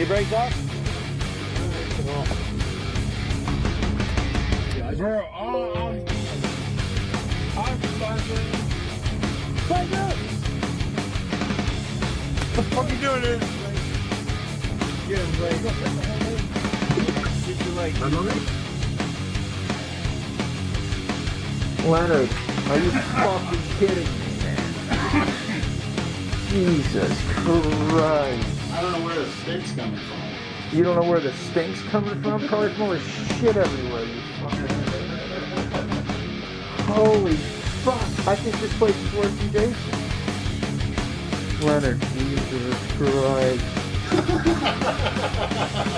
brakes off? Bro, I'm fucking. What the fuck you doing there? Get him, Blake. Get your leg. Leonard, are you fucking kidding me, man? Jesus Christ. I don't know where the stink's coming from. You don't know where the stink's coming from? Probably from all the shit everywhere, you fucking... Holy fuck. I think this place is worse than Jason. Leonard, Jesus Christ.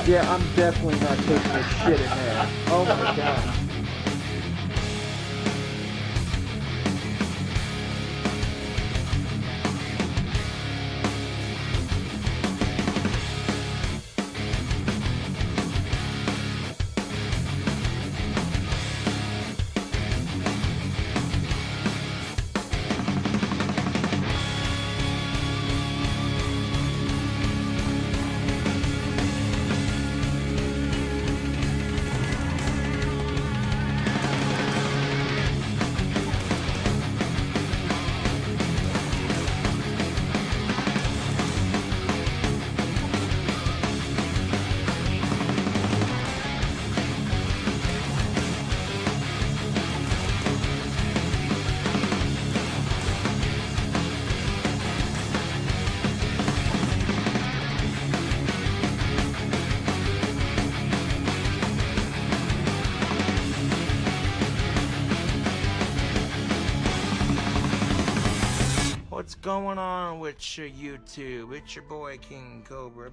Yeah, I'm definitely not taking this shit in there. Oh my god. What's going on with your YouTube? It's your boy King Cobra.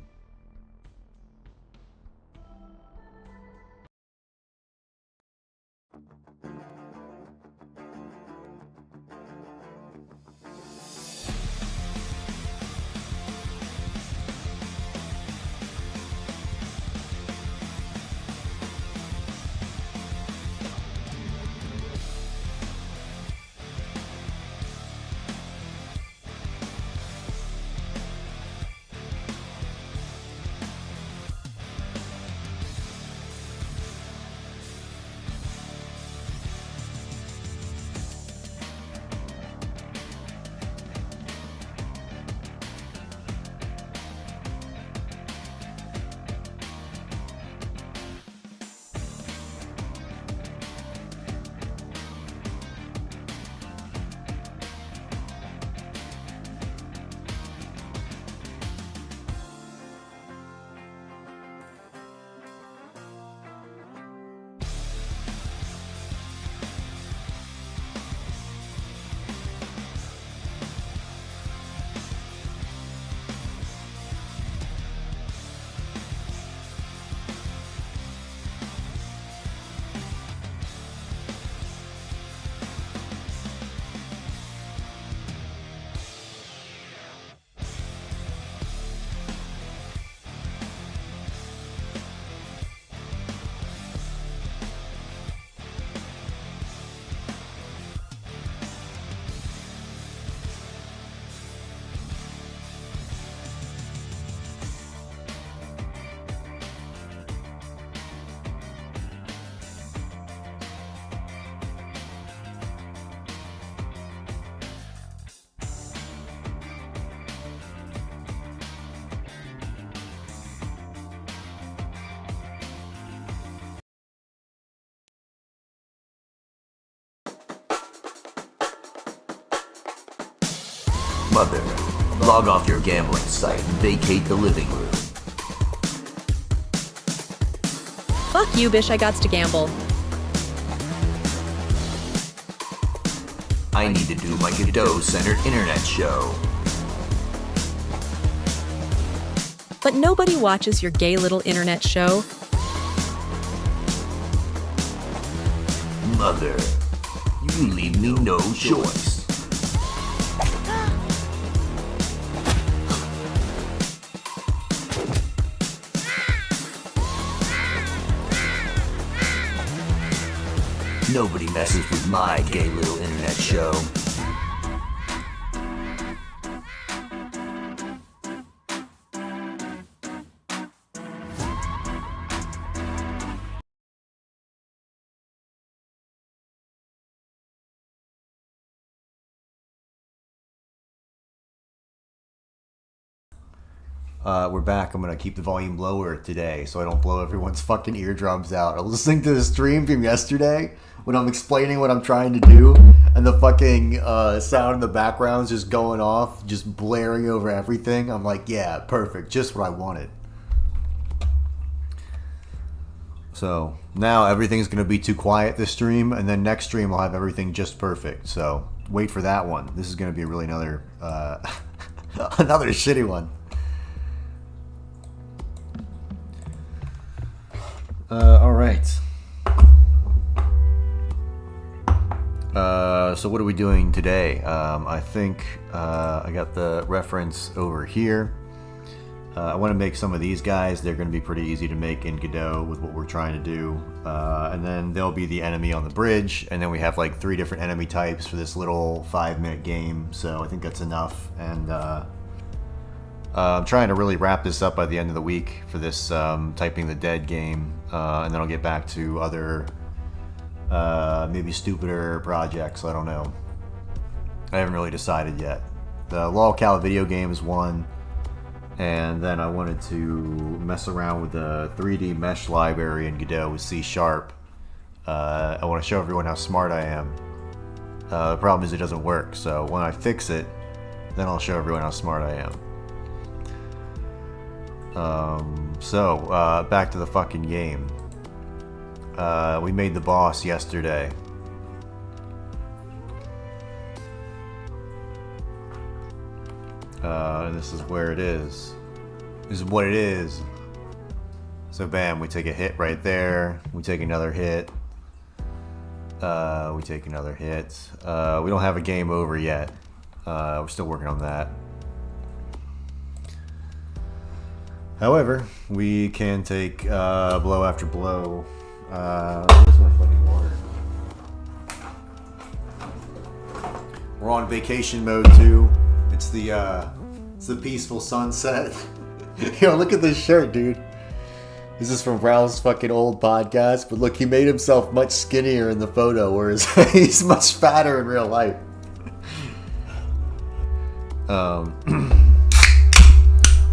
Mother, log off your gambling site and vacate the living room. Fuck you, bish, I gots to gamble. I need to do my Godot-centered internet show. But nobody watches your gay little internet show. Mother, you leave me no choice. Nobody messes with my gay little internet show. we're back. I'm gonna keep the volume lower today so I don't blow everyone's fucking eardrums out. I was listening to the stream from yesterday when I'm explaining what I'm trying to do, and the fucking sound in the background's just going off, just blaring over everything. I'm like, yeah, perfect, just what I wanted. So now everything's gonna be too quiet this stream, and then next stream I'll have everything just perfect. So wait for that one. This is gonna be really another another shitty one. All right. So what are we doing today? I think I got the reference over here. I want to make some of these guys. They're going to be pretty easy to make in Godot with what we're trying to do. And then there'll be the enemy on the bridge. And then we have like 3 different enemy types for this little 5-minute game. So I think that's enough. And I'm trying to really wrap this up by the end of the week for this Typing the Dead game. And then I'll get back to other maybe stupider projects. I don't know. I haven't really decided yet. The Lolcal video game is one. And then I wanted to mess around with the 3D mesh library in Godot with C#. I want to show everyone how smart I am. The problem is it doesn't work, so when I fix it, then I'll show everyone how smart I am. So back to the fucking game. We made the boss yesterday. And this is where it is. This is what it is. So bam, we take a hit right there. We take another hit. We take another hit. We don't have a game over yet. We're still working on that. However, we can take blow after blow. Where's my fucking water? We're on vacation mode too. It's the peaceful sunset. Yo, look at this shirt, dude. This is from Ralph's fucking old podcast, but look, he made himself much skinnier in the photo, whereas he's much fatter in real life.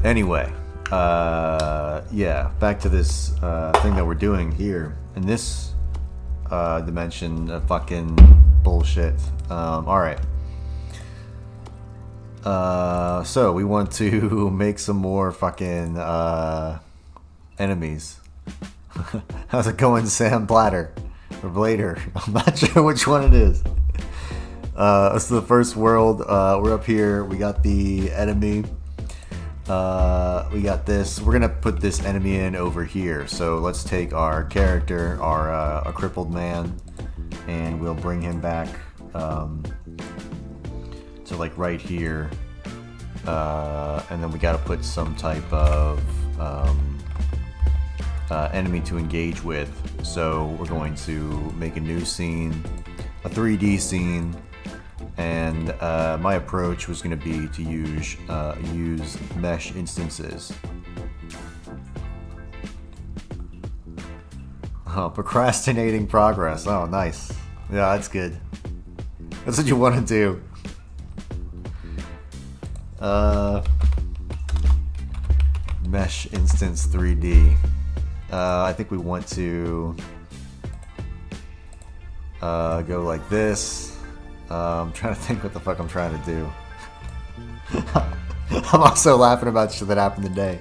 Anyway, yeah, back to this thing that we're doing here. In this dimension of fucking bullshit. Alright. So we want to make some more fucking enemies. How's it going, Sam Platter? Or Blader? I'm not sure which one it is. This is the first world. We're up here. We got the enemy. We got this. We're gonna put this enemy in over here. So let's take our character, our crippled man, and we'll bring him back. So like right here, and then we got to put some type of enemy to engage with. So we're going to make a new scene, a 3D scene, and my approach was going to be to use mesh instances. Oh, procrastinating progress. Oh, nice. Yeah, that's good. That's what you want to do. Mesh instance 3D. I think we want to go like this. I'm trying to think what the fuck I'm trying to do. I'm also laughing about shit that happened today.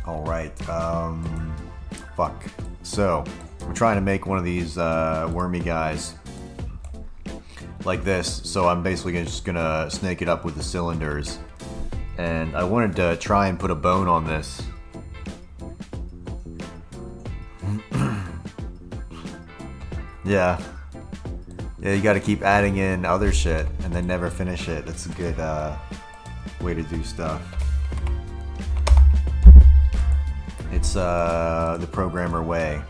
Alright, fuck. So, we're trying to make one of these wormy guys like this, so I'm basically just gonna snake it up with the cylinders. And I wanted to try and put a bone on this. Yeah, you gotta keep adding in other shit and then never finish it. That's a good way to do stuff. It's the programmer way.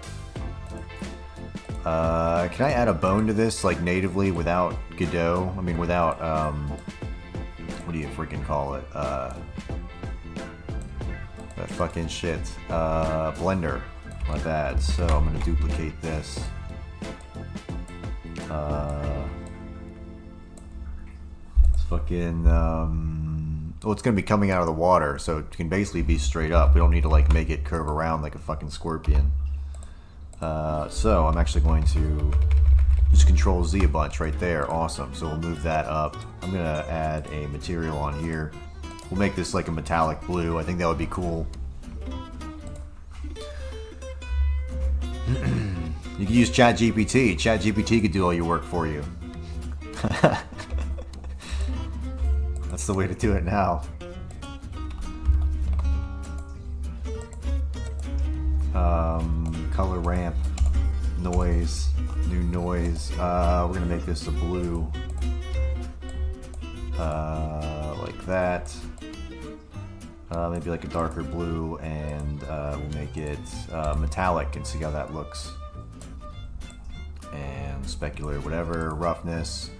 Can I add a bone to this, like, natively without Godot? I mean, without, what do you freaking call it? That fucking shit. Blender. My bad. So I'm gonna duplicate this. fucking, well, it's gonna be coming out of the water, so it can basically be straight up. We don't need to like make it curve around like a fucking scorpion. So I'm actually going to just Control Z a bunch right there. Awesome. So we'll move that up. I'm gonna add a material on here. We'll make this like a metallic blue. I think that would be cool. You can use ChatGPT. ChatGPT could do all your work for you. That's the way to do it now. Color ramp, noise, new noise. We're gonna make this a blue, like that. Maybe like a darker blue, and we'll make it metallic and see how that looks. And specular, whatever, roughness,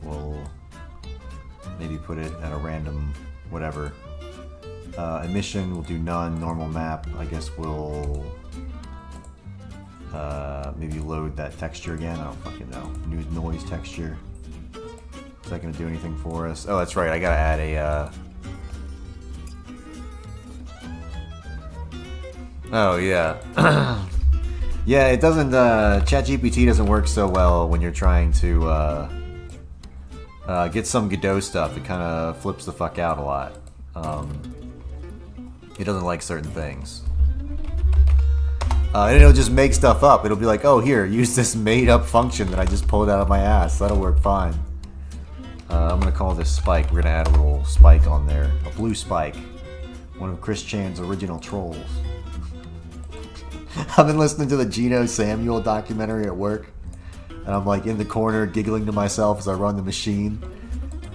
we'll maybe put it at a random whatever. Emission, we'll do none. Normal map, I guess we'll maybe load that texture again. I don't fucking know. New noise texture. Is that gonna do anything for us? Oh, that's right. I gotta add a. Oh yeah. Yeah, it doesn't. ChatGPT doesn't work so well when you're trying to get some Godot stuff. It kind of flips the fuck out a lot. It doesn't like certain things. And it'll just make stuff up. It'll be like, oh, here, use this made-up function that I just pulled out of my ass. That'll work fine. I'm going to call this Spike. We're going to add a little spike on there. A blue spike. One of Chris Chan's original trolls. I've been listening to the Geno Samuel documentary at work. And I'm like in the corner giggling to myself as I run the machine.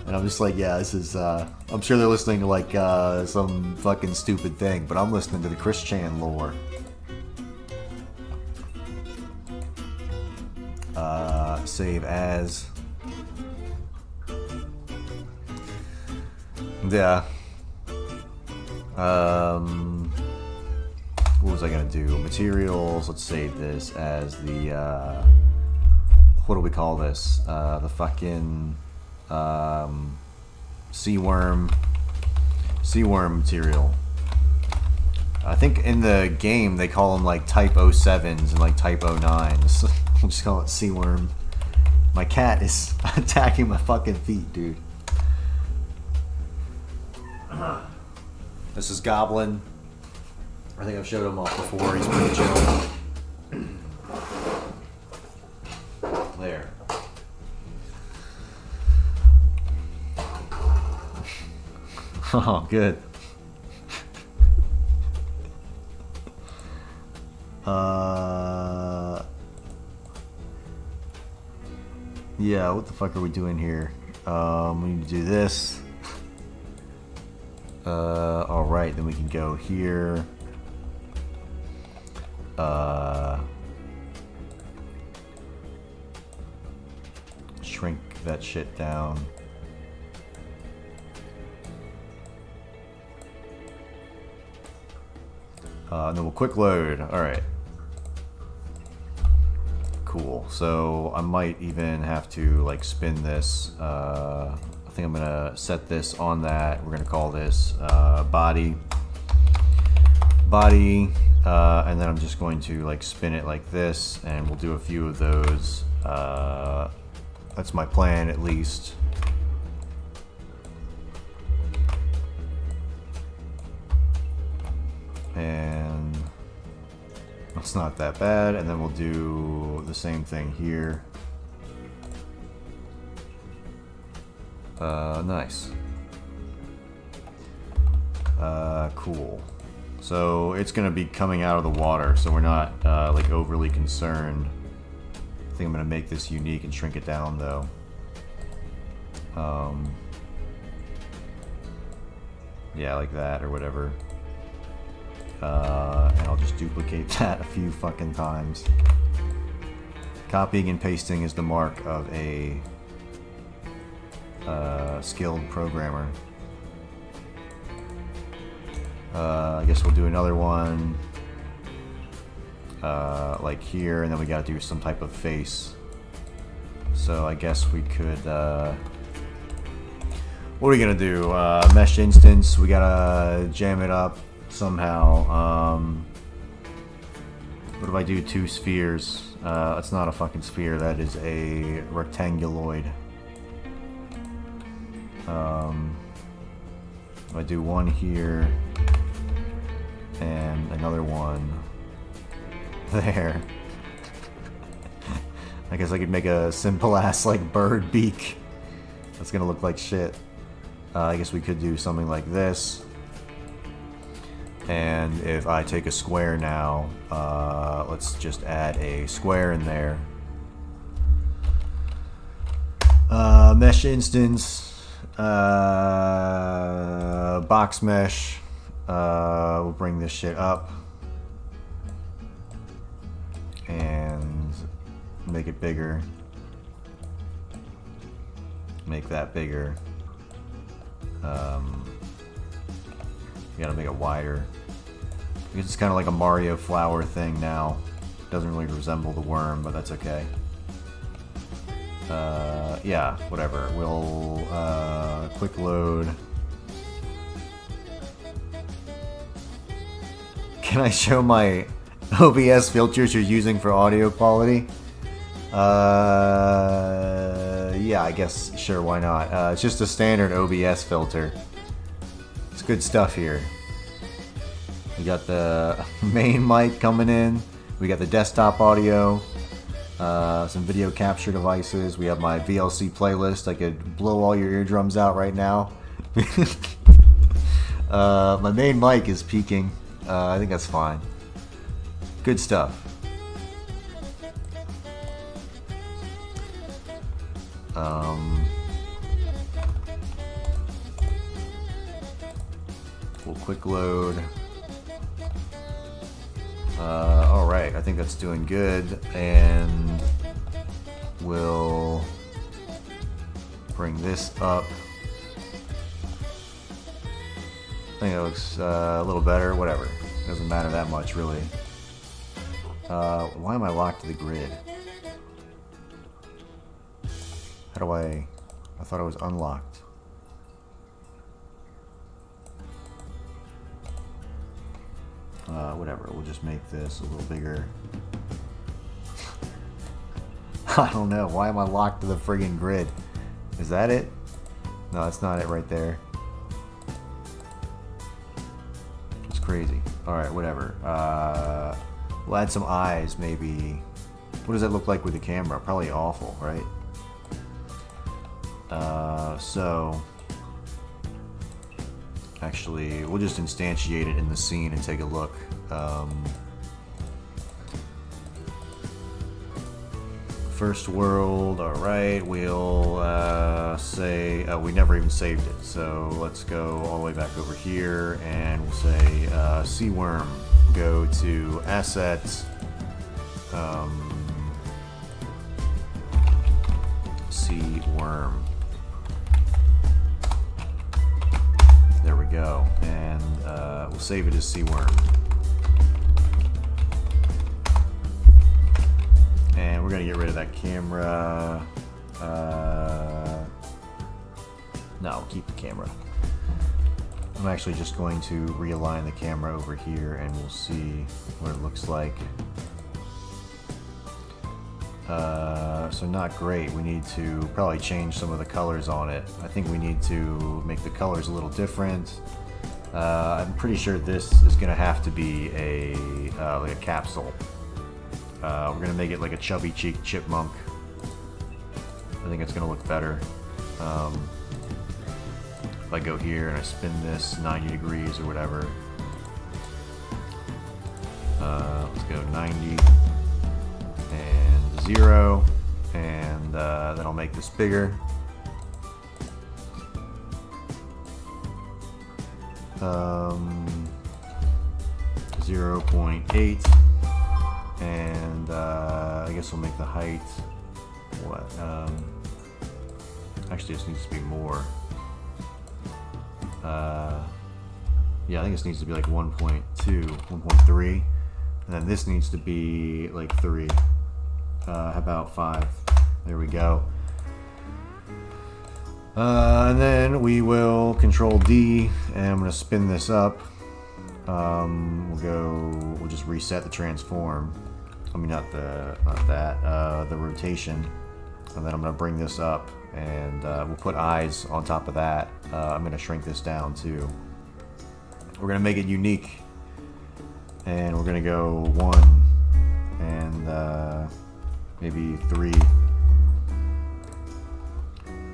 And I'm just like, yeah, this is, I'm sure they're listening to like some fucking stupid thing. But I'm listening to the Chris Chan lore. Save as. Yeah. What was I gonna do? Materials. Let's save this as the. What do we call this? The fucking sea worm material. I think in the game they call them like Type 07s and like Type 09s. We'll just call it sea worm. My cat is attacking my fucking feet, dude. This is Goblin. I think I've showed him off before. He's pretty chill. There. Oh, good. Yeah, what the fuck are we doing here? We need to do this. Alright, then we can go here. Shrink that shit down. And then we'll quick load. Alright. Cool. So I might even have to like spin this. I think I'm gonna set this on that. We're gonna call this body. And then I'm just going to like spin it like this, and we'll do a few of those. That's my plan, at least. And it's not that bad. And then we'll do the same thing here. Nice. Cool. So it's gonna be coming out of the water, so we're not like overly concerned. I think I'm gonna make this unique and shrink it down though. Yeah, like that or whatever. And I'll just duplicate that a few fucking times. Copying and pasting is the mark of a skilled programmer. I guess we'll do another one like here, and then we gotta do some type of face. So I guess we could What are we gonna do? Mesh instance. We gotta jam it up somehow. What if I do 2 spheres? That's not a fucking sphere. That is a rectanguloid. If I do one here and another one there. I guess I could make a simple ass like bird beak. That's gonna look like shit. I guess we could do something like this. And if I take a square now, let's just add a square in there. Mesh instance, box mesh. We'll bring this shit up and make it bigger. Make that bigger. You gotta make it wider. Because it's kind of like a Mario flower thing now. Doesn't really resemble the worm, but that's okay. Yeah, whatever. We'll quick load. Can I show my OBS filters you're using for audio quality? Yeah, I guess, sure, why not? It's just a standard OBS filter. It's good stuff here. We got the main mic coming in. We got the desktop audio. Some video capture devices. We have my VLC playlist. I could blow all your eardrums out right now. My main mic is peaking. I think that's fine. Good stuff. We'll quick load. Alright, I think that's doing good, and we'll bring this up. I think it looks a little better, whatever. Doesn't matter that much, really. Why am I locked to the grid? How do I thought it was unlocked. Whatever, we'll just make this a little bigger. I don't know, why am I locked to the friggin' grid? Is that it? No, that's not it right there. It's crazy. Alright, whatever. We'll add some eyes, maybe. What does that look like with the camera? Probably awful, right? So actually, we'll just instantiate it in the scene and take a look. First world, alright, we'll say, we never even saved it, so let's go all the way back over here and we'll say sea worm. Go to assets, sea worm. There we go, and we'll save it as sea worm. And we're gonna get rid of that camera. No, we'll keep the camera. I'm actually just going to realign the camera over here and we'll see what it looks like. So not great. We need to probably change some of the colors on it. I think we need to make the colors a little different. I'm pretty sure this is gonna have to be a like a capsule. We're gonna make it like a chubby cheek chipmunk. I think it's gonna look better. If I go here and I spin this 90 degrees or whatever, let's go 90 and 0, and then I'll make this bigger. 0.8, and I guess we'll make the height what? Actually, this needs to be more. Yeah, I think this needs to be like 1.2, 1.3, and then this needs to be like 3. How about 5? There we go. And then we will Control D, and I'm gonna spin this up. We'll just reset the transform. I mean, not that, the rotation. And then I'm gonna bring this up, and we'll put eyes on top of that. I'm gonna shrink this down too. We're gonna make it unique, and we're gonna go 1 and maybe 3.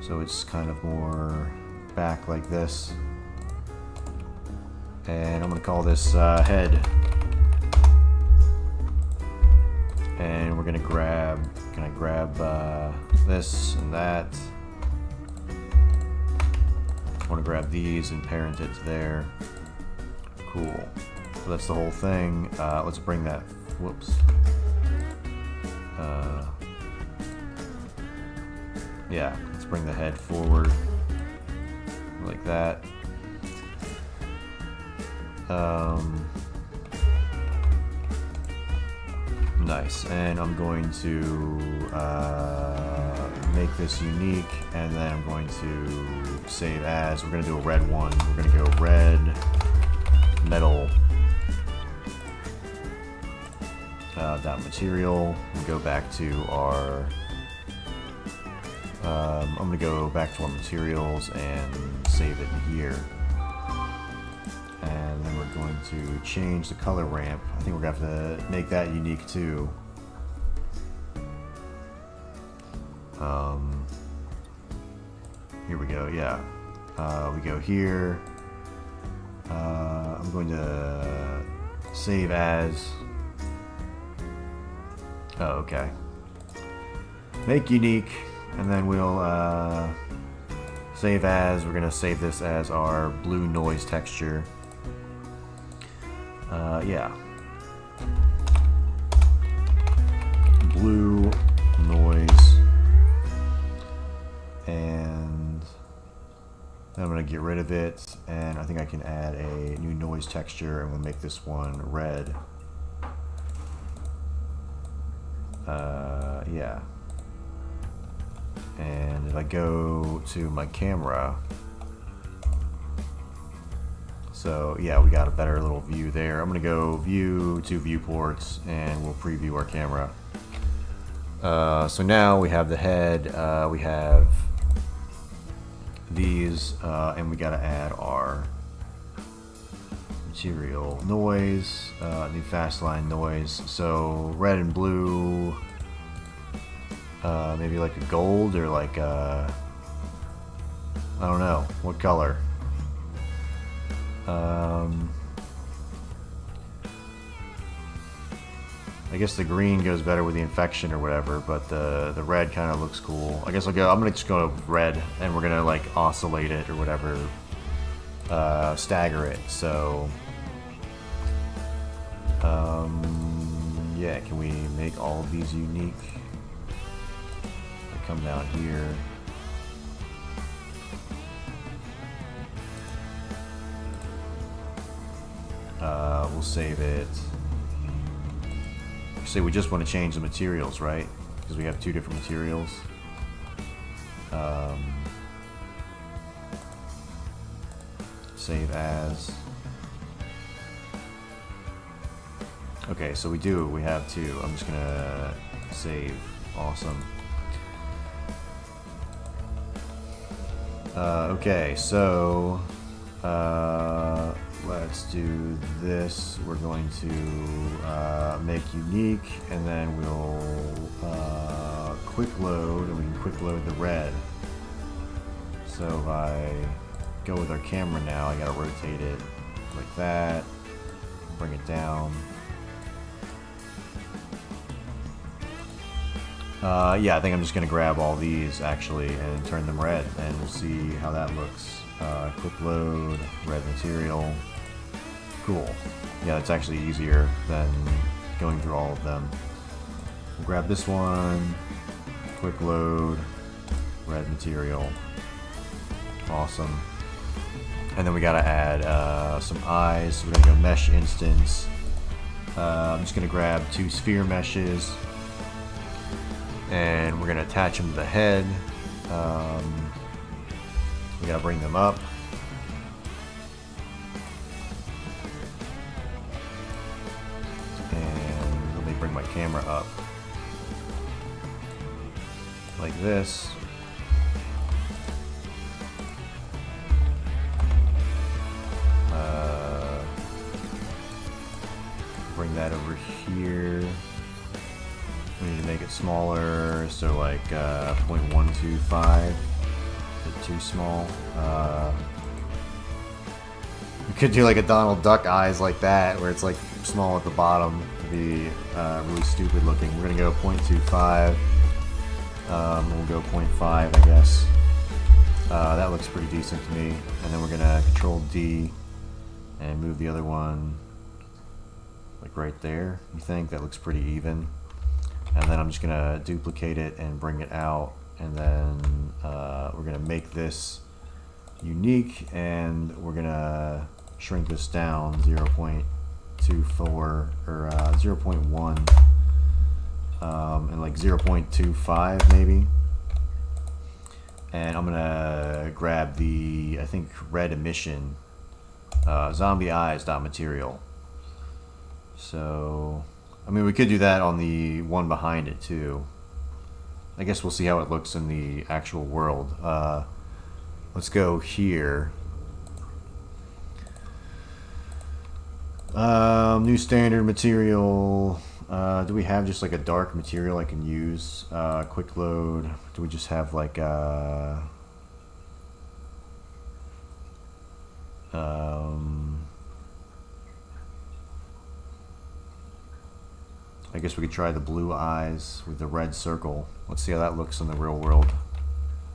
So it's kind of more back like this. And I'm gonna call this head. And we're gonna grab, this and that. I wanna grab these and parent it to there. Cool. So that's the whole thing. Let's bring that, whoops. Yeah, let's bring the head forward like that. Nice, and I'm going to make this unique, and then I'm going to save as. We're going to do a red one. We're going to go red, metal, dot material. We'll go back to our I'm going to go back to our materials and save it here. And then we're going to change the color ramp. I think we're going to have to make that unique too. Here we go, yeah. We go here. I'm going to save as. Oh, okay. Make unique. And then we'll save as. We're gonna save this as our blue noise texture. Yeah. Blue noise. And then I'm gonna get rid of it. And I think I can add a new noise texture, and we'll make this one red. Yeah. And if I go to my camera, so yeah, we got a better little view there. I'm gonna go view to viewports, and we'll preview our camera. So now we have the head, we have these, and we gotta add our material noise, new fast line noise. So red and blue. Maybe like a gold, or like I don't know what color. I guess the green goes better with the infection or whatever, but the red kind of looks cool. I guess I'm gonna just go red, and we're gonna like oscillate it or whatever, stagger it. So yeah, can we make all of these unique? Come down here. We'll save it. Say we just want to change the materials, right? Because we have 2 different materials. Save as. Okay, so we have 2. I'm just gonna save. Awesome. Okay, so let's do this. We're going to make unique, and then we'll quick load, and we can quick load the red. So if I go with our camera now, I gotta rotate it like that, bring it down. Yeah, I think I'm just going to grab all these actually and turn them red, and we'll see how that looks. Quick load, red material. Cool. Yeah, it's actually easier than going through all of them. We'll grab this one, quick load, red material. Awesome. And then we got to add some eyes. So we're going to go mesh instance. I'm just going to grab 2 sphere meshes. And we're going to attach them to the head. We gotta bring them up. And let me bring my camera up. Like this. Bring that over here. We need to make it smaller, so like 0.125. Is it too small? We could do like a Donald Duck eyes like that, where it's like small at the bottom. It'd be really stupid looking. We're gonna go 0.25. We'll go 0.5, I guess. That looks pretty decent to me. And then we're gonna Control D and move the other one like right there. You think that looks pretty even? And then I'm just gonna duplicate it and bring it out, and then we're gonna make this unique, and we're gonna shrink this down 0.24 or 0.1 and like 0.25 maybe. And I'm gonna grab the, I think, red emission zombie eyes dot material. So I mean, we could do that on the one behind it too. I guess we'll see how it looks in the actual world. Let's go here. New standard material. Do we have just like a dark material I can use? Quick load. Do we just have like I guess we could try the blue eyes with the red circle. Let's see how that looks in the real world.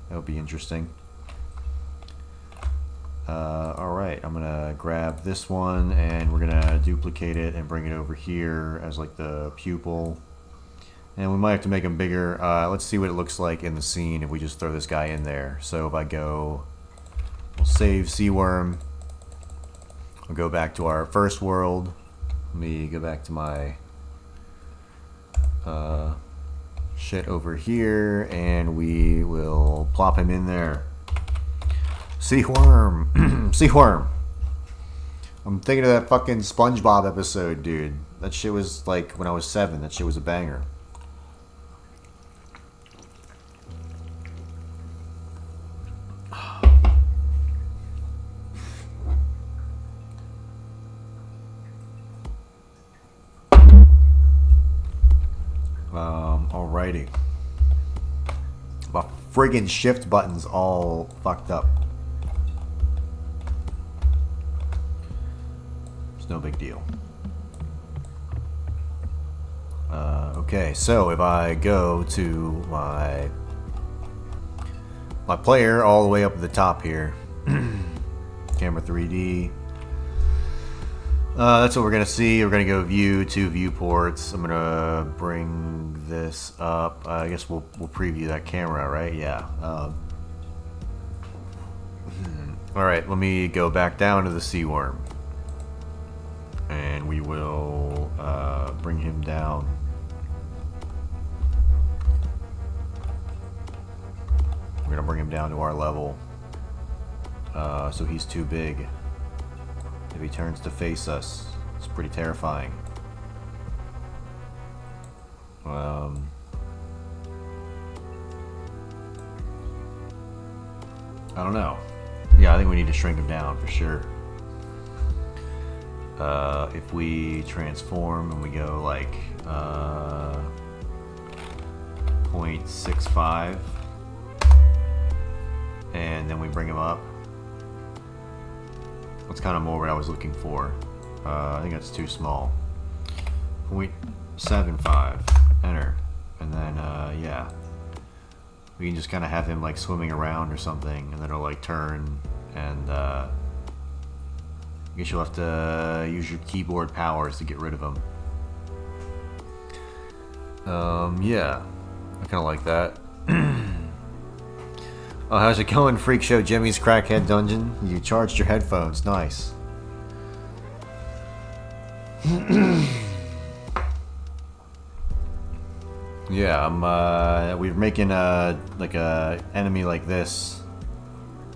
That would be interesting. Alright, I'm gonna grab this one and we're gonna duplicate it and bring it over here as like the pupil. And we might have to make them bigger. Let's see what it looks like in the scene if we just throw this guy in there. So if I go, we'll save Seaworm. I'll go back to our first world. Let me go back to my shit over here, and we will plop him in there. Seaworm. Seaworm. I'm thinking of that fucking SpongeBob episode, dude. That shit was like when I was 7. That shit was a banger. Alrighty. My friggin' shift button's all fucked up. It's no big deal. Okay, so if I go to my player all the way up at the top here, camera 3D. That's what we're gonna see. We're gonna go view, 2 viewports. I'm gonna bring this up. I guess we'll preview that camera, right? Yeah. All right. Let me go back down to the Seaworm, and we will bring him down. We're gonna bring him down to our level, so he's too big. If he turns to face us, it's pretty terrifying. I don't know. Yeah, I think we need to shrink him down for sure. If we transform and we go like 0.65 and then we bring him up. That's kind of more what I was looking for. I think that's too small. 0.75, enter, and then yeah, we can just kind of have him like swimming around or something, and then it'll like turn, and I guess you'll have to use your keyboard powers to get rid of him. Yeah, I kind of like that. Oh, how's it going, Freak Show Jimmy's Crackhead Dungeon? You charged your headphones, nice. Yeah, we're making like a enemy like this,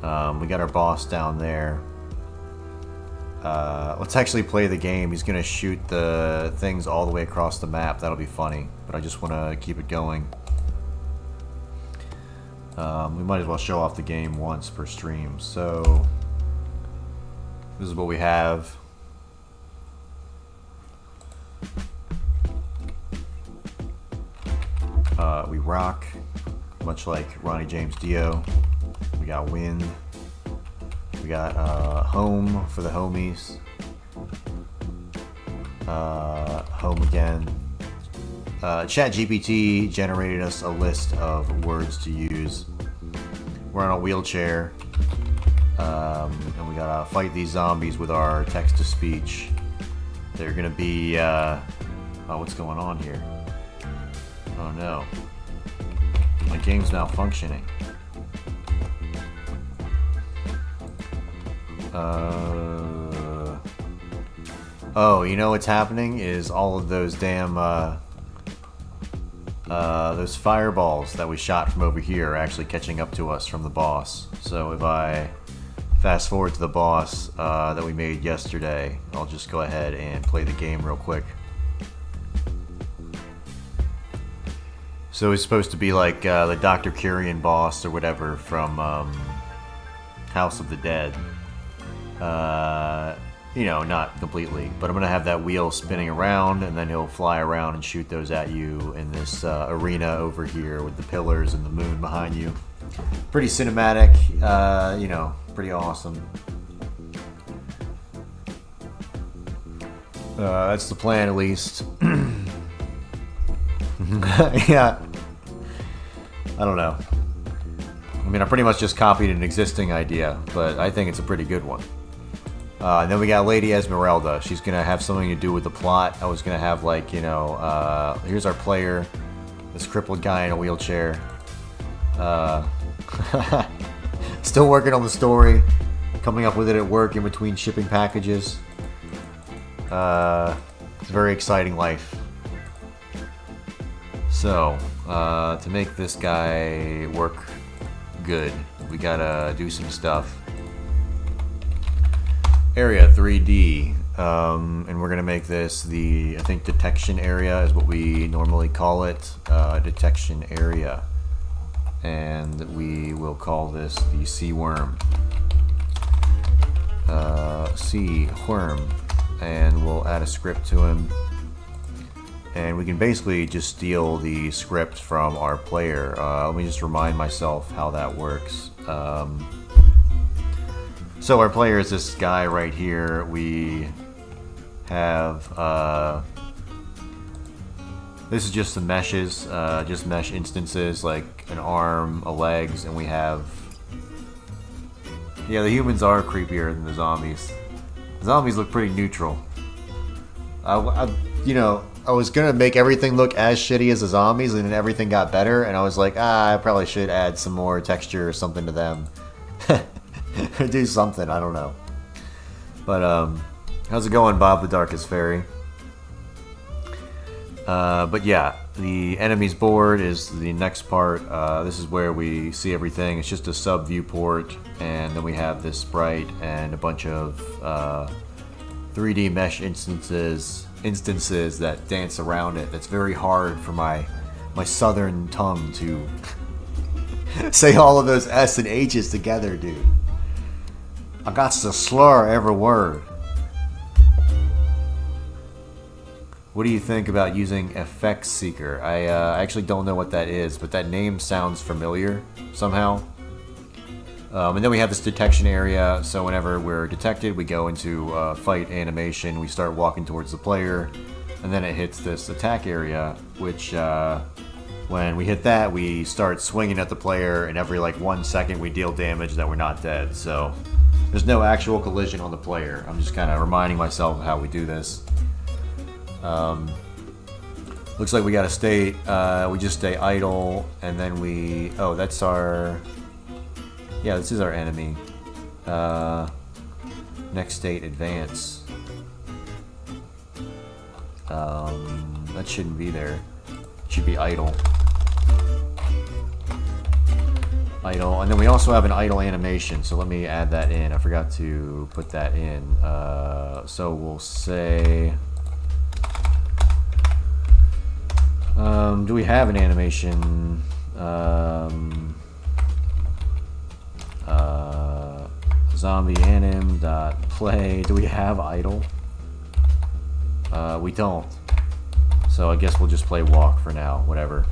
We got our boss down there. Let's actually play the game. He's gonna shoot the things all the way across the map. That'll be funny, but I just want to keep it going. We might as well show off the game once per stream. So this is what we have. We rock, much like Ronnie James Dio. We got wind. We got home for the homies. Home again. ChatGPT generated us a list of words to use. We're on a wheelchair. And we gotta fight these zombies with our text-to-speech. They're gonna be... oh, what's going on here? Oh no. My game's malfunctioning. Oh, you know what's happening is all of those damn those fireballs that we shot from over here are actually catching up to us from the boss. So if I fast forward to the boss that we made yesterday, I'll just go ahead and play the game real quick. So he's supposed to be like the Dr. Curian boss or whatever from House of the Dead. You know, not completely, but I'm gonna have that wheel spinning around, and then he'll fly around and shoot those at you in this arena over here with the pillars and the moon behind you. Pretty cinematic, you know, pretty awesome. That's the plan, at least. Yeah. I don't know. I mean, I pretty much just copied an existing idea, but I think it's a pretty good one. And then we got Lady Esmeralda. She's gonna have something to do with the plot. I was gonna have, like, you know, here's our player, this crippled guy in a wheelchair. Still working on the story, coming up with it at work in between shipping packages. It's a very exciting life. So, to make this guy work good, we gotta do some stuff. Area 3D, and we're gonna make this the, I think, detection area is what we normally call it, detection area, and we will call this the sea worm, and we'll add a script to him, and we can basically just steal the script from our player. Let me just remind myself how that works. So our player is this guy right here. We have, this is just the meshes, just mesh instances, like an arm, a legs, and we have, yeah, the humans are creepier than the zombies. The zombies look pretty neutral. You know, I was gonna make everything look as shitty as the zombies, and then everything got better, and I was like, I probably should add some more texture or something to them. Do something, I don't know. But how's it going, Bob the Darkest Fairy? But yeah, the enemies board is the next part. This is where we see everything. It's just a sub viewport, and then we have this sprite and a bunch of 3D mesh instances that dance around it. That's very hard for my southern tongue to say all of those S and H's together, dude. I got to slur every word. What do you think about using Effects Seeker? I actually don't know what that is, but that name sounds familiar somehow. And then we have this detection area, so whenever we're detected, we go into fight animation, we start walking towards the player, and then it hits this attack area, which when we hit that, we start swinging at the player, and every like 1 second we deal damage that we're not dead. So there's no actual collision on the player. I'm just kind of reminding myself of how we do this. Looks like we gotta stay, we just stay idle, and then we, oh, that's our, yeah, this is our enemy. Next state, advance. That shouldn't be there. It should be idle. idle, and then we also have an idle animation, so let me add that in. I forgot to put that in. So we'll say, do we have an animation? Zombie anim dot play. Do we have idle? We don't. So I guess we'll just play walk for now. Whatever.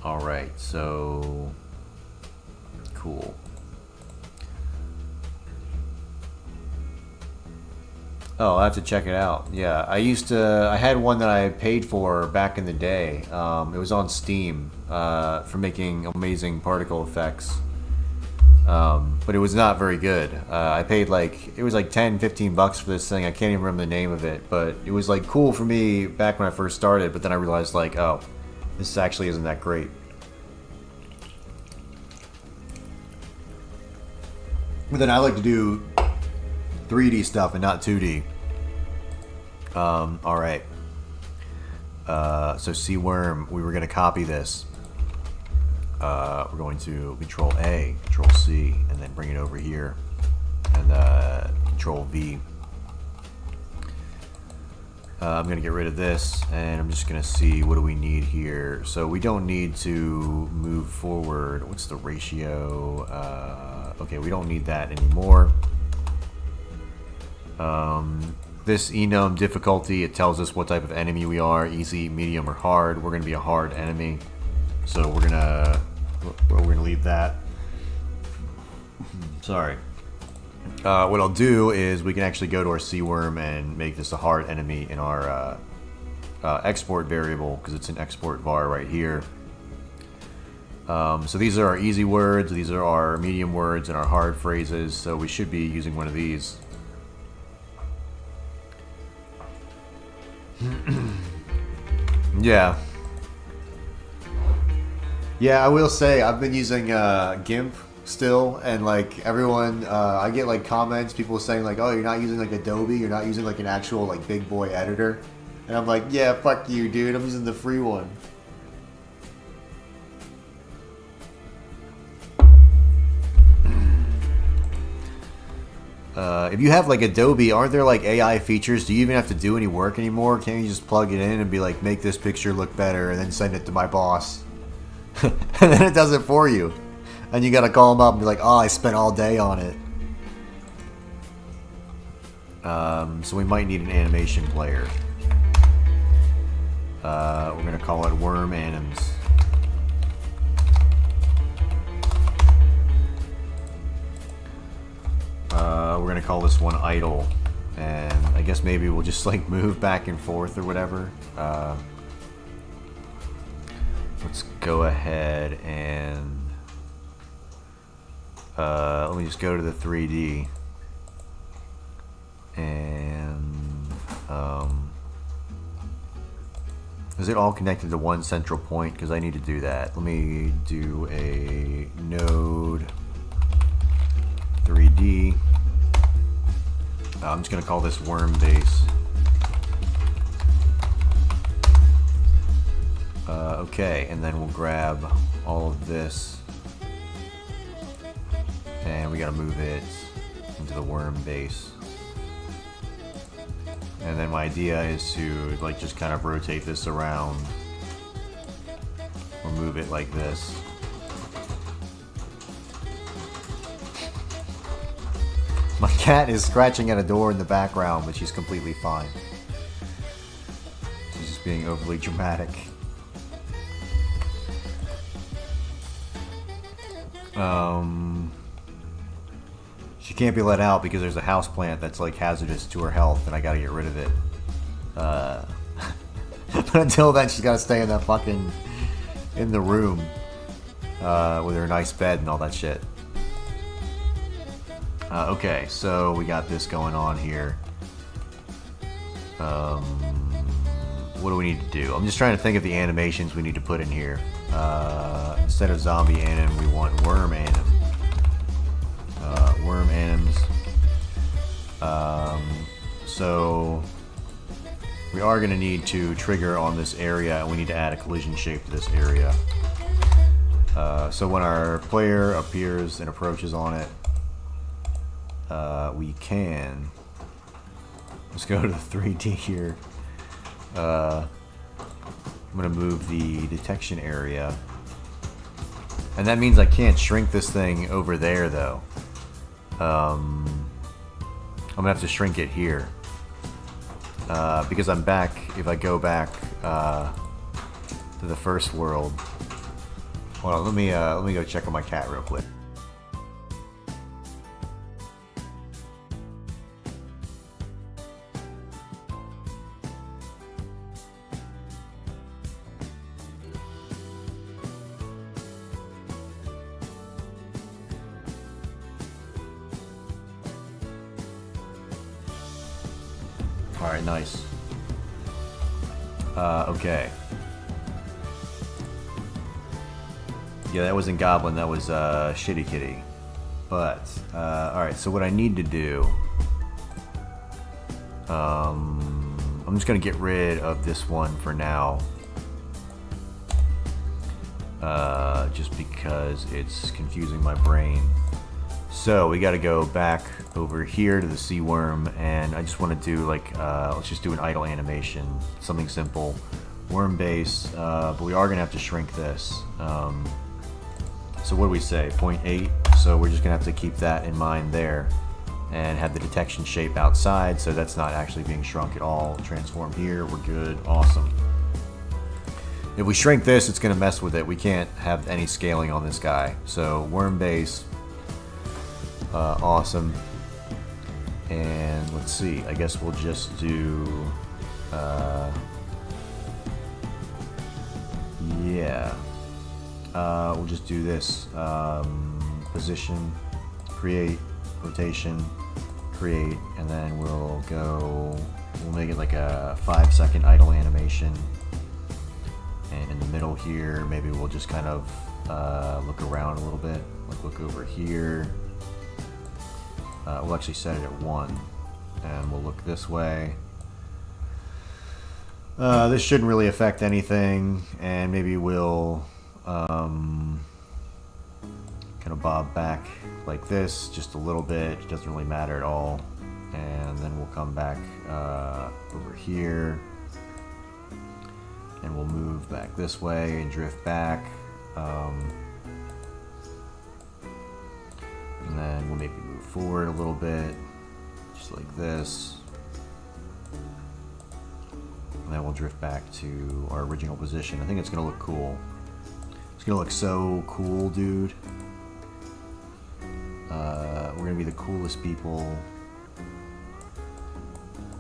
Alright, so cool. Oh, I'll have to check it out. Yeah, I had one that I paid for back in the day. It was on Steam for making amazing particle effects. But it was not very good. I paid it was like 10-15 bucks for this thing. I can't even remember the name of it, but it was like cool for me back when I first started, but then I realized like, oh, this actually isn't that great. But then I like to do 3D stuff and not 2D. Alright. So C-Worm, we were going to copy this. We're going to Control A, Control C, and then bring it over here. And Control V. I'm going to get rid of this, and I'm just going to see what do we need here. So we don't need to move forward. What's the ratio? Okay, we don't need that anymore. This enum difficulty, it tells us what type of enemy we are, easy, medium, or hard. We're going to be a hard enemy. So we're gonna leave that. Sorry. What I'll do is we can actually go to our C-Worm and make this a hard enemy in our export variable, because it's an export var right here. So these are our easy words, these are our medium words, and our hard phrases, so we should be using one of these. Yeah. Yeah, I will say, I've been using GIMP still, and like everyone, I get like comments, people saying like, oh, you're not using like Adobe, you're not using like an actual like big boy editor. And I'm like, yeah, fuck you, dude, I'm using the free one. If you have like Adobe, aren't there like AI features? Do you even have to do any work anymore? Can't you just plug it in and be like, make this picture look better, and then send it to my boss? And then it does it for you. And you gotta call them up and be like, oh, I spent all day on it. So we might need an animation player. We're gonna call it Worm Anims. We're gonna call this one idle, and I guess maybe we'll just like move back and forth or whatever. Let's go ahead and let me just go to the 3D and is it all connected to one central point? Because I need to do that. Let me do a node 3D. I'm just going to call this worm base. Okay, and then we'll grab all of this and we got to move it into the worm base. And then my idea is to like just kind of rotate this around or move it like this. My cat is scratching at a door in the background, but she's completely fine. She's just being overly dramatic. She can't be let out because there's a houseplant that's like hazardous to her health, and I gotta get rid of it. But until then, she's gotta stay in that fucking in the room with her nice bed and all that shit. Okay, so we got this going on here. What do we need to do? I'm just trying to think of the animations we need to put in here. Instead of zombie anim, we want worm anim. Worm anims. So we are going to need to trigger on this area, and we need to add a collision shape to this area. So when our player appears and approaches on it, we can... Let's go to the 3D here. I'm going to move the detection area. And that means I can't shrink this thing over there, though. I'm going to have to shrink it here. Because I'm back, if I go back to the first world. Hold on, let me go check on my cat real quick. Alright, nice. Okay. Yeah, that wasn't Goblin, that was Shitty Kitty. But, alright, so what I need to do... I'm just gonna get rid of this one for now. Just because it's confusing my brain. So, we gotta go back over here to the sea worm, and I just want to do like, let's just do an idle animation. Something simple. Worm base, but we are gonna have to shrink this. So what do we say, 0.8? So we're just gonna have to keep that in mind there, and have the detection shape outside, so that's not actually being shrunk at all. Transform here, we're good, awesome. If we shrink this, it's gonna mess with it. We can't have any scaling on this guy. So worm base, awesome. And let's see, I guess we'll just do, yeah. We'll just do this. Position, create, rotation, create, and then we'll make it like a 5-second idle animation. And in the middle here, maybe we'll just kind of look around a little bit. Like look over here. We'll actually set it at 1. And we'll look this way. This shouldn't really affect anything. And maybe we'll kind of bob back like this just a little bit. It doesn't really matter at all. And then we'll come back over here. And we'll move back this way and drift back. And then we'll maybe move forward a little bit, just like this. And then we'll drift back to our original position. I think it's gonna look cool. It's gonna look so cool, dude. We're gonna be the coolest people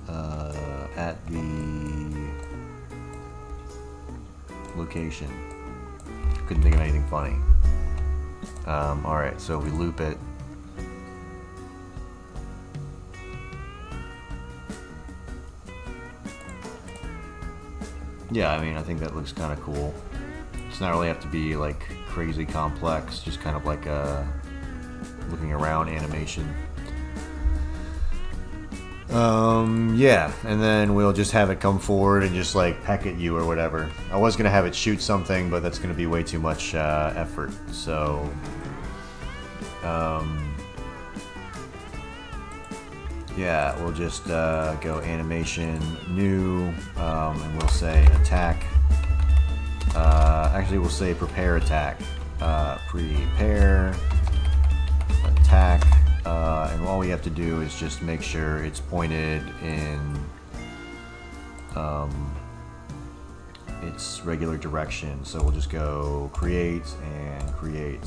at the location. Couldn't think of anything funny. Alright, so we loop it. Yeah, I mean, I think that looks kind of cool. It's not really have to be like crazy complex, just kind of like a looking around animation. Yeah, and then we'll just have it come forward and just like peck at you or whatever. I was gonna have it shoot something, but that's gonna be way too much effort. So, yeah, we'll just go animation, new, and we'll say attack. Actually, we'll say prepare attack. Prepare attack. And all we have to do is just make sure it's pointed in its regular direction. So we'll just go create and create.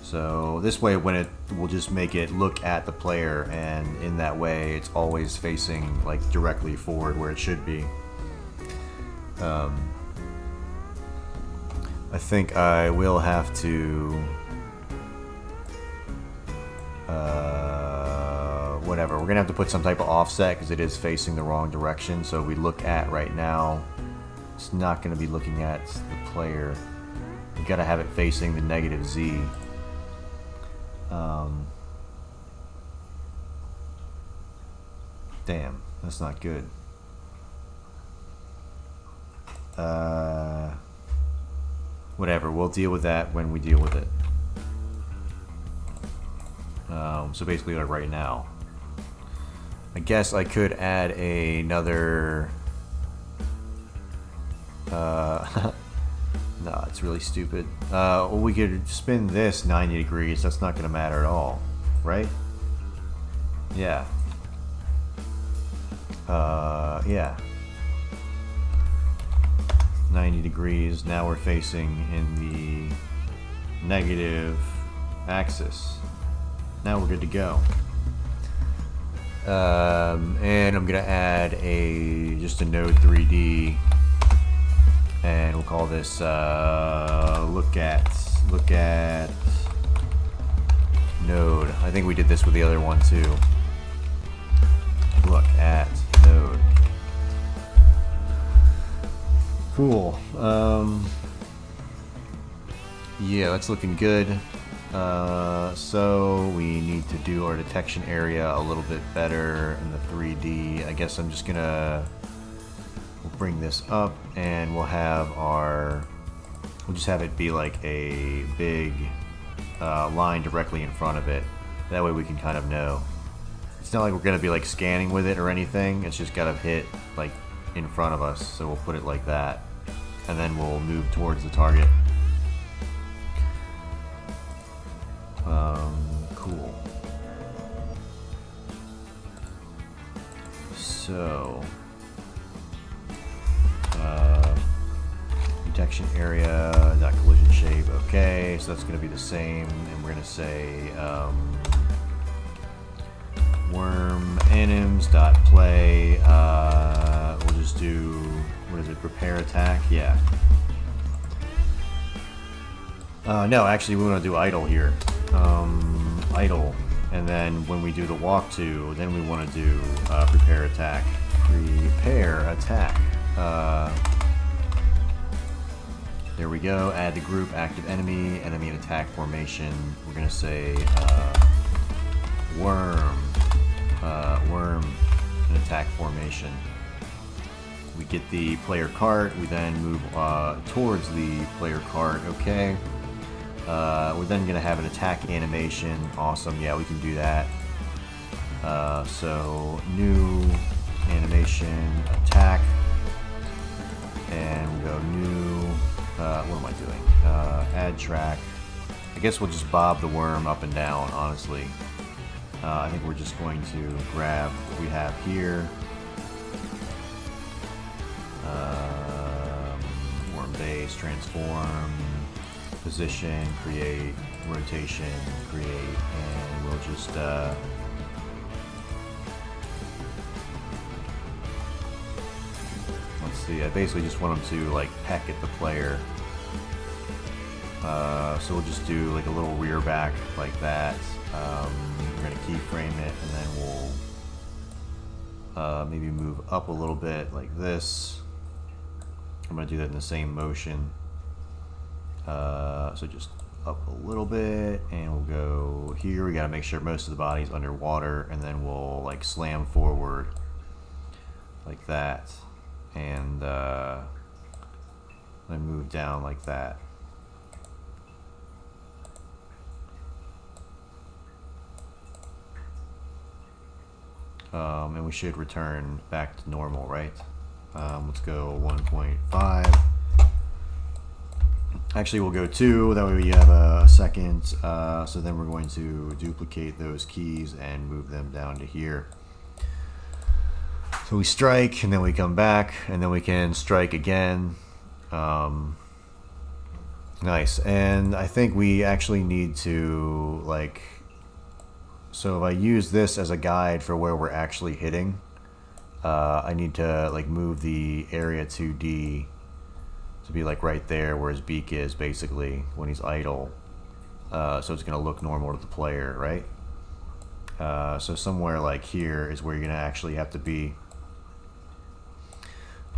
So this way, we'll just make it look at the player, and in that way it's always facing like directly forward where it should be. I think I will have to whatever, we're gonna have to put some type of offset because it is facing the wrong direction. So we look at right now, it's not gonna be looking at the player. We gotta have it facing the negative Z. Damn, that's not good. Whatever, we'll deal with that when we deal with it. So basically, like right now, I guess I could add another. No, it's really stupid. Well, we could spin this 90 degrees. That's not going to matter at all, right? Yeah. Yeah. 90 degrees. Now we're facing in the negative axis. Now we're good to go. And I'm gonna add just a node 3D, and we'll call this look at node. I think we did this with the other one too. Look at node. Cool. Yeah, that's looking good. So we need to do our detection area a little bit better in the 3D. I guess I'm just gonna we'll bring this up, and we'll just have it be like a big line directly in front of it. That way we can kind of know. It's not like we're gonna be like scanning with it or anything. It's just gotta hit like in front of us. So we'll put it like that, and then we'll move towards the target. Cool. So, detection area, dot collision shape, okay, so that's going to be the same, and we're going to say worm anims dot play, we'll just do, what is it, prepare attack, yeah. No, actually we want to do idle here. Idle, and then when we do the walk to, then we want to do prepare attack. Prepare attack. There we go. Add the group active enemy in attack formation. We're gonna say worm in attack formation. We get the player cart. We then move towards the player cart. Okay. We're then going to have an attack animation. Awesome, yeah, we can do that. So, new animation, attack, and we'll go new, what am I doing? Add track. I guess we'll just bob the worm up and down, honestly. I think we're just going to grab what we have here. Worm base, transform, position, create, rotation, create, and we'll just let's see, I basically just want them to like peck at the player, so we'll just do like a little rear back like that. We're going to keyframe it, and then we'll maybe move up a little bit like this. I'm going to do that in the same motion. So just up a little bit, and we'll go here. We got to make sure most of the body's underwater, and then we'll like slam forward like that, and then move down like that. And we should return back to normal, right? Let's go 1.5. Actually, we'll go 2, that way we have a second. So then we're going to duplicate those keys and move them down to here. So we strike, and then we come back, and then we can strike again. Nice, and I think we actually need to, like, so if I use this as a guide for where we're actually hitting, I need to, like, move the area 2D to be like right there where his beak is, basically, when he's idle. So it's going to look normal to the player, right? So somewhere like here is where you're going to actually have to be.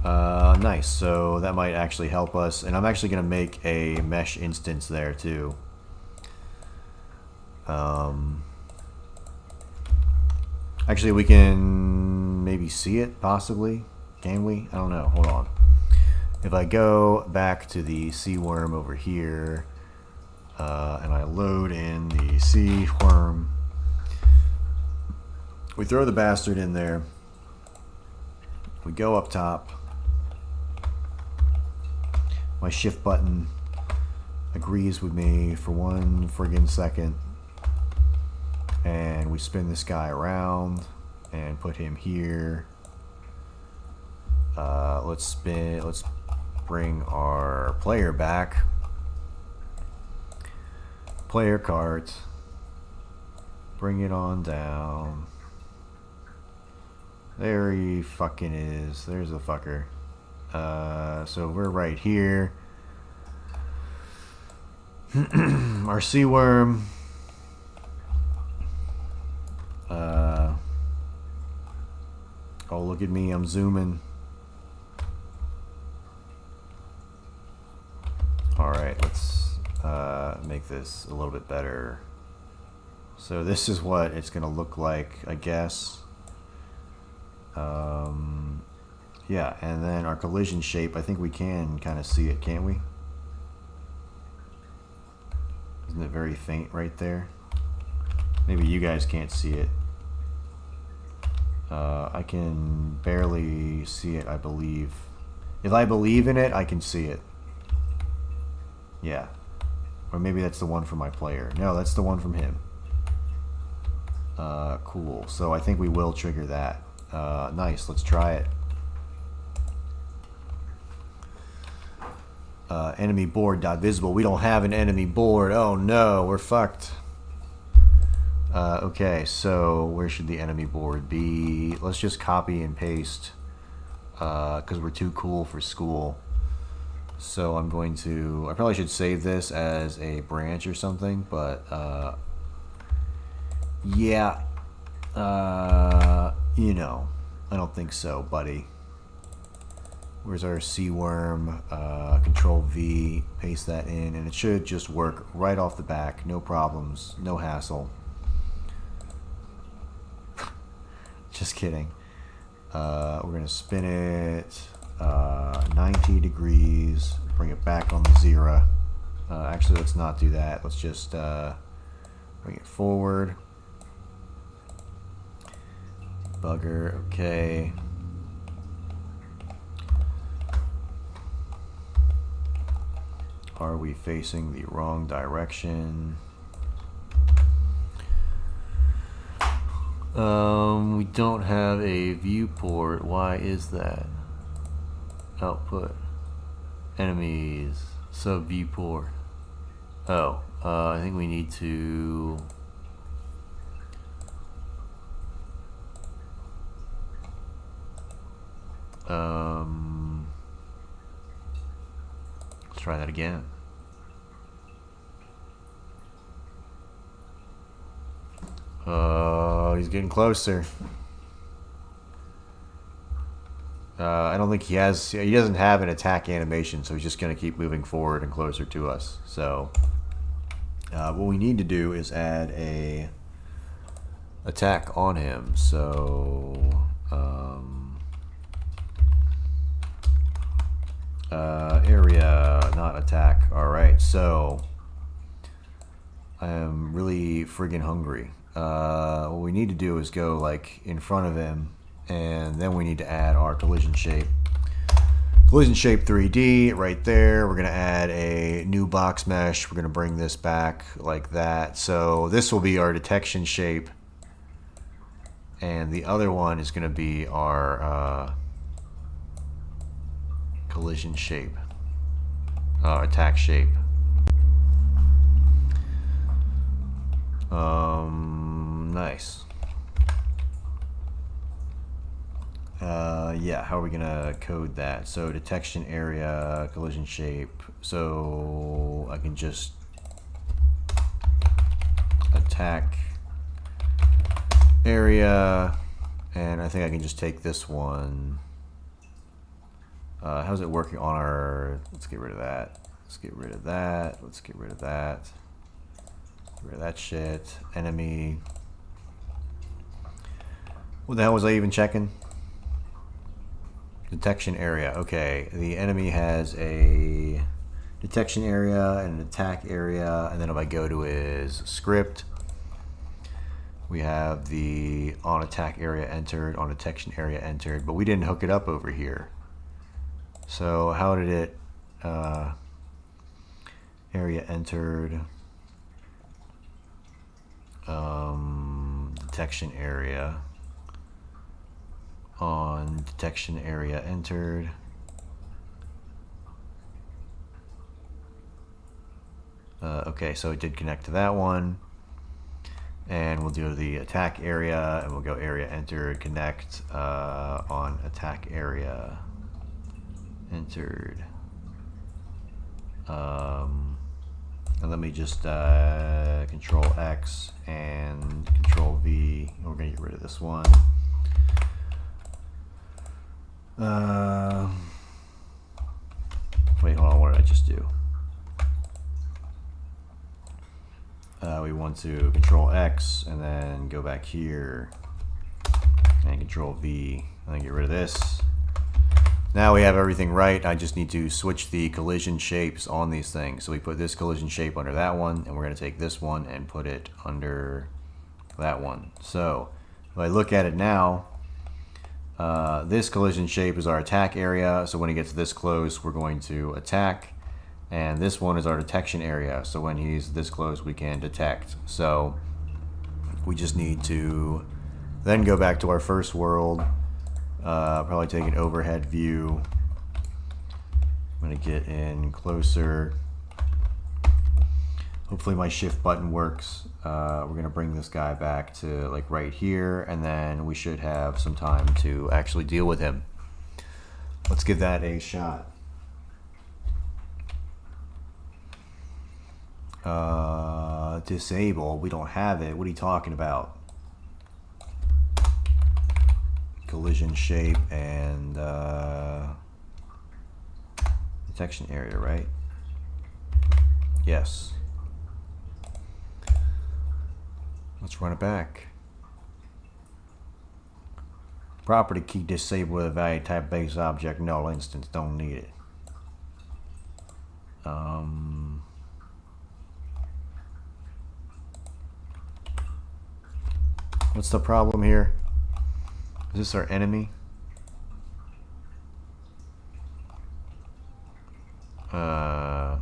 Nice, so that might actually help us. And I'm actually going to make a mesh instance there too. Actually, we can maybe see it, possibly. Can we? I don't know. Hold on. If I go back to the sea worm over here, and I load in the sea worm, we throw the bastard in there. We go up top. My shift button agrees with me for 1 friggin' second. And we spin this guy around and put him here. Let's bring our player back. Player cards. Bring it on down. There he fucking is. There's the fucker. So we're right here. Our sea worm. Oh, look at me. I'm zooming. Alright, let's make this a little bit better. So this is what it's going to look like, I guess. Yeah, and then our collision shape, I think we can kind of see it, can't we? Isn't it very faint right there? Maybe you guys can't see it. I can barely see it, I believe. If I believe in it, I can see it. Yeah. Or maybe that's the one from my player. No, that's the one from him. Cool. So I think we will trigger that. Nice. Let's try it. Enemy board dot visible. We don't have an enemy board. Oh no, we're fucked. Okay, so where should the enemy board be? Let's just copy and paste because we're too cool for school. So I'm going to, I probably should save this as a branch or something, but yeah, you know, I don't think so, buddy. Where's our sea worm? Control V, paste that in, and it should just work right off the back. No problems, no hassle. Just kidding. We're gonna spin it 90 degrees, bring it back on the 0. Actually, let's not do that. Let's just bring it forward. Bugger, okay. Are we facing the wrong direction? We don't have a viewport. Why is that? Output. Enemies. Sub viewport. Oh, I think we need to... let's try that again. He's getting closer. I don't think he doesn't have an attack animation, so he's just going to keep moving forward and closer to us. So what we need to do is add a attack on him. So area, not attack. Alright, so I am really friggin' hungry. What we need to do is go like in front of him, and then we need to add our collision shape. Collision shape 3D right there. We're gonna add a new box mesh. We're gonna bring this back like that. So this will be our detection shape, and the other one is gonna be our collision shape, attack shape. Nice. Yeah, how are we gonna code that? So detection area, collision shape. So I can just attack area, and I think I can just take this one. How's it working on our... Let's get rid of that. Let's get rid of that. Let's get rid of that. Get rid of that shit. Enemy. What the hell was I even checking? Detection area. Okay, the enemy has a detection area and an attack area, and then if I go to his script, we have the on attack area entered, on detection area entered, but we didn't hook it up over here. So how did it area entered, detection area, on detection area entered, okay, so it did connect to that one, and we'll do the attack area, and we'll go area entered, connect on attack area entered. And let me just Control X and Control V. We're gonna get rid of this one. Wait, hold on. What did I just do? We want to Control X and then go back here and Control V and then get rid of this. Now we have everything right. I just need to switch the collision shapes on these things. So we put this collision shape under that one, and we're going to take this one and put it under that one. So if I look at it now, this collision shape is our attack area. So when he gets this close, we're going to attack. And this one is our detection area. So when he's this close, we can detect. So we just need to then go back to our first world. Probably take an overhead view. I'm going to get in closer. Hopefully my shift button works. We're going to bring this guy back to like right here, and then we should have some time to actually deal with him. Let's give that a shot. Disable. We don't have it. What are you talking about? Collision shape and detection area, right? Yes. Let's run it back. Property key disabled with a value type base object null instance. Don't need it. What's the problem here? Is this our enemy? Let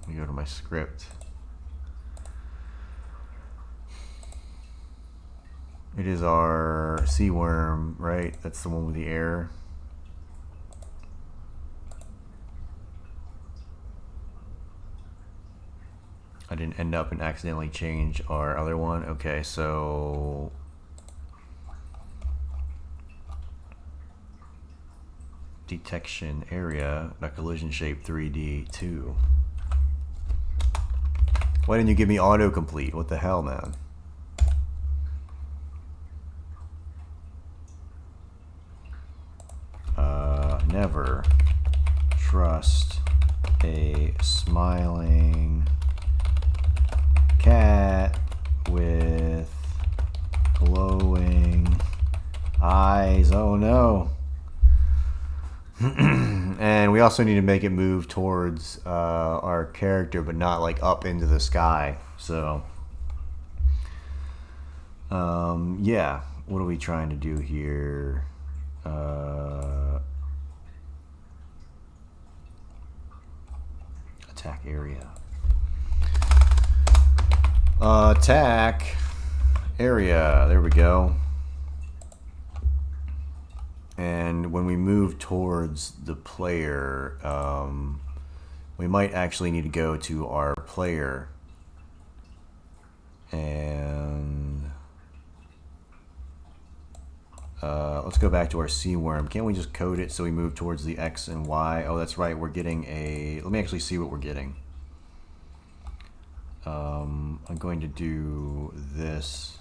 me go to my script. It is our sea worm, right? That's the one with the error. I didn't end up and accidentally change our other one. Okay, so detection area, not collision shape 3D2. Why didn't you give me autocomplete? What the hell, man? Never trust a smiling cat with glowing eyes. Oh no. And we also need to make it move towards our character, but not like up into the sky. So yeah, what are we trying to do here? Attack area. Attack area. There we go. And when we move towards the player, we might actually need to go to our player and let's go back to our sea worm. Can't we just code it so we move towards the X and Y? Oh, that's right. We're getting a... Let me actually see what we're getting. I'm going to do this.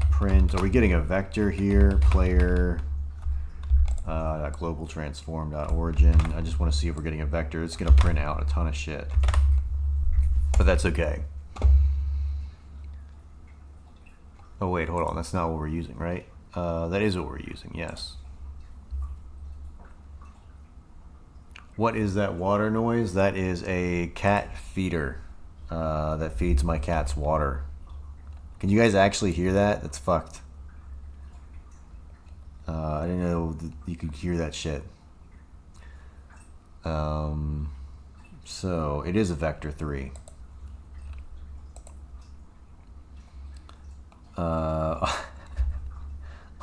Print. Are we getting a vector here? Player. Global transform origin. I just want to see if we're getting a vector. It's going to print out a ton of shit. But that's okay. Oh wait, hold on. That's not what we're using, right? That is what we're using, yes. What is that water noise? That is a cat feeder that feeds my cat's water. Can you guys actually hear that? That's fucked. I didn't know that you could hear that shit. So it is a vector 3. All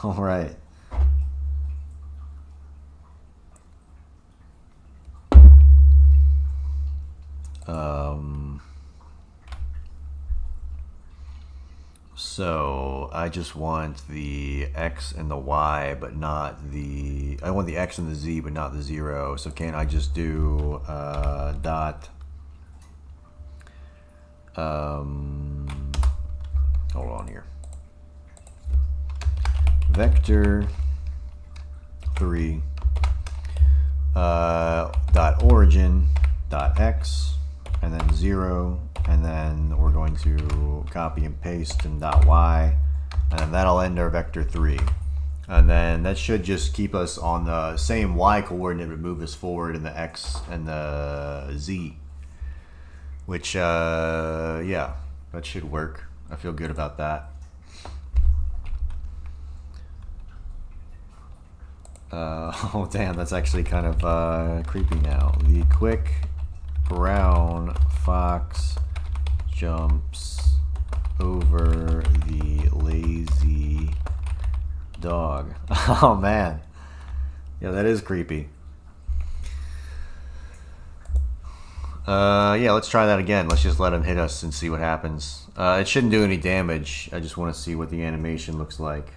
right. So I just want the X and the Y, but not the, I want the X and the Z, but not the 0. So can't I just do dot, hold on here, vector 3 dot origin dot X and then 0, and then we're going to copy and paste and dot Y, and then that'll end our vector 3, and then that should just keep us on the same Y coordinate but move us forward in the X and the Z, which yeah, that should work. I feel good about that. Oh damn, that's actually kind of creepy now. The quick brown fox jumps over the lazy dog. Oh man, yeah, that is creepy. Yeah, let's try that again. Let's just let him hit us and see what happens. It shouldn't do any damage. I just want to see what the animation looks like.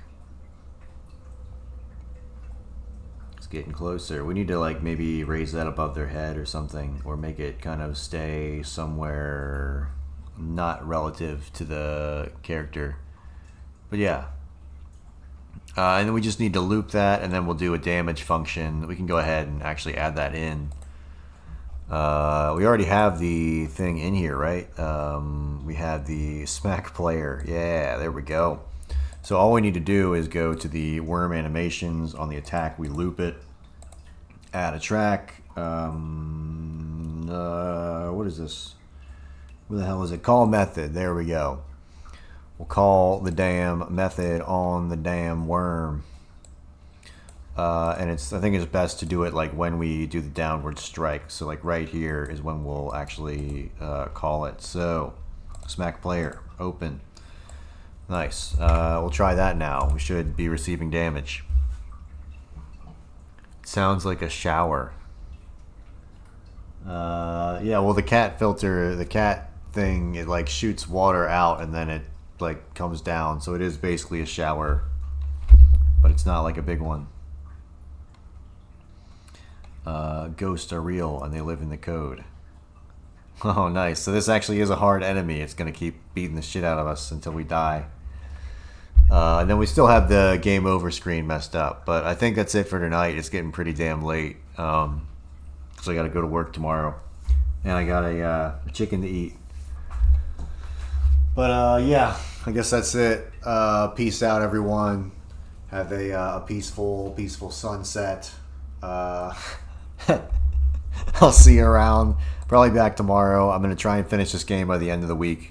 Getting closer. We need to like maybe raise that above their head or something, or make it kind of stay somewhere not relative to the character. But yeah, and then we just need to loop that, and then we'll do a damage function. We can go ahead and actually add that in. We already have the thing in here, right? We have the smack player. Yeah, there we go. So all we need to do is go to the worm animations on the attack. We loop it, add a track. What is this? What the hell is it? Call method. There we go. We'll call the damn method on the damn worm. And I think it's best to do it like when we do the downward strike. So like right here is when we'll actually call it. So smack player, open. Nice. We'll try that now. We should be receiving damage. Sounds like a shower. Yeah, well the cat filter, the cat thing, it like shoots water out and then it like comes down. So it is basically a shower, but it's not like a big one. Ghosts are real and they live in the code. Oh, nice. So this actually is a hard enemy. It's going to keep beating the shit out of us until we die. And then we still have the game over screen messed up. But I think that's it for tonight. It's getting pretty damn late. So I got to go to work tomorrow. And I got a chicken to eat. But yeah, I guess that's it. Peace out, everyone. Have a peaceful sunset. I'll see you around. Probably back tomorrow. I'm going to try and finish this game by the end of the week.